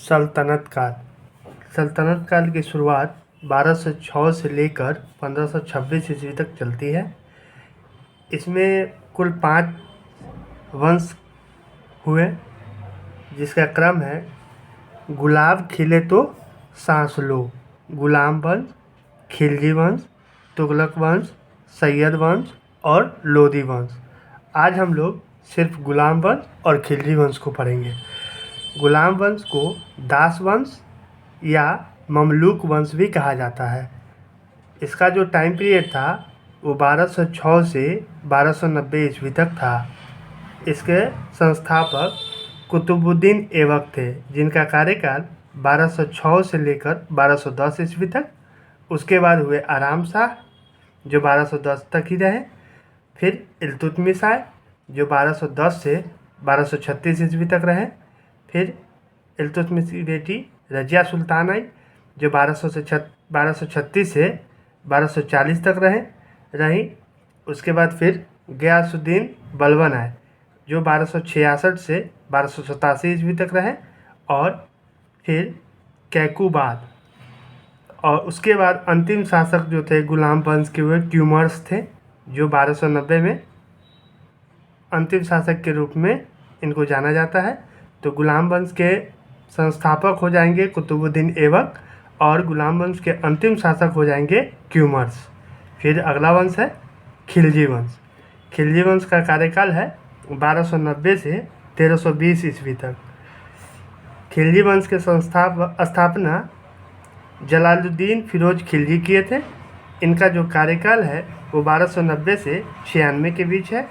सल्तनत काल। सल्तनत काल की शुरुआत 1206 से लेकर 1526 ईस्वी तक चलती है। इसमें कुल 5 वंश हुए, जिसका क्रम है गुलाब खिले तो सांस लो, गुलाम वंश, खिलजी वंश, तुगलक वंश, सैयद वंश और लोदी वंश। आज हम लोग सिर्फ गुलाम वंश और खिलजी वंश को पढ़ेंगे। गुलाम वंश को दास वंश या ममलूक वंश भी कहा जाता है। इसका जो टाइम पीरियड था वो 1206 से 1290 ईस्वी तक था। इसके संस्थापक कुतुबुद्दीन ऐबक थे, जिनका कार्यकाल 1206 से लेकर 1210 ईस्वी तक। उसके बाद हुए आराम शाह, जो 1210 तक ही रहे। फिर इल्तुतमिश आए, जो 1210 से 1236 ईस्वी तक रहे। फिर इल्तुतमिश की बेटी रजिया सुल्तान आई, जो 1236 से 1240 तक रही। उसके बाद फिर गयासुद्दीन बलबन आए, जो 1266 से 1287 ईस्वी तक रहे। और फिर कैकुबाद, और उसके बाद अंतिम शासक जो थे गुलाम वंश के, हुए ट्यूमर्स थे, जो 1290 में अंतिम शासक के रूप में इनको जाना जाता है। तो गुलाम वंश के संस्थापक हो जाएंगे कुतुबुद्दीन ऐबक, और गुलाम वंश के अंतिम शासक हो जाएंगे ट्यूमर्स। फिर अगला वंश है खिलजी वंश। खिलजी वंश का कार्यकाल है 1290 से 1320 ईस्वी तक। खिलजी वंश के स्थापना जलालुद्दीन फिरोज खिलजी किए थे। इनका जो कार्यकाल है वो 1290 से 96 के बीच है।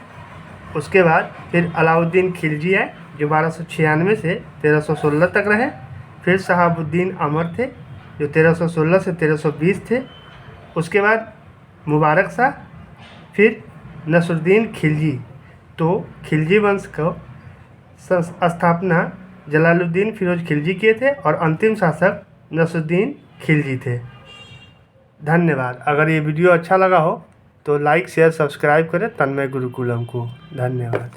उसके बाद फिर अलाउद्दीन खिलजी आए, जो 1296 से 1316 तक रहे। फिर शहाबुद्दीन अमर थे, जो 1316 से 1320 थे। उसके बाद मुबारक शाह, फिर नसरुद्दीन खिलजी। तो खिलजी वंश को स्थापना जलालुद्दीन फिरोज खिलजी किए थे, और अंतिम शासक नसरुद्दीन खिलजी थे। धन्यवाद। अगर ये वीडियो अच्छा लगा हो तो लाइक, शेयर, सब्सक्राइब करें तन्मय गुरुकुलम को। धन्यवाद।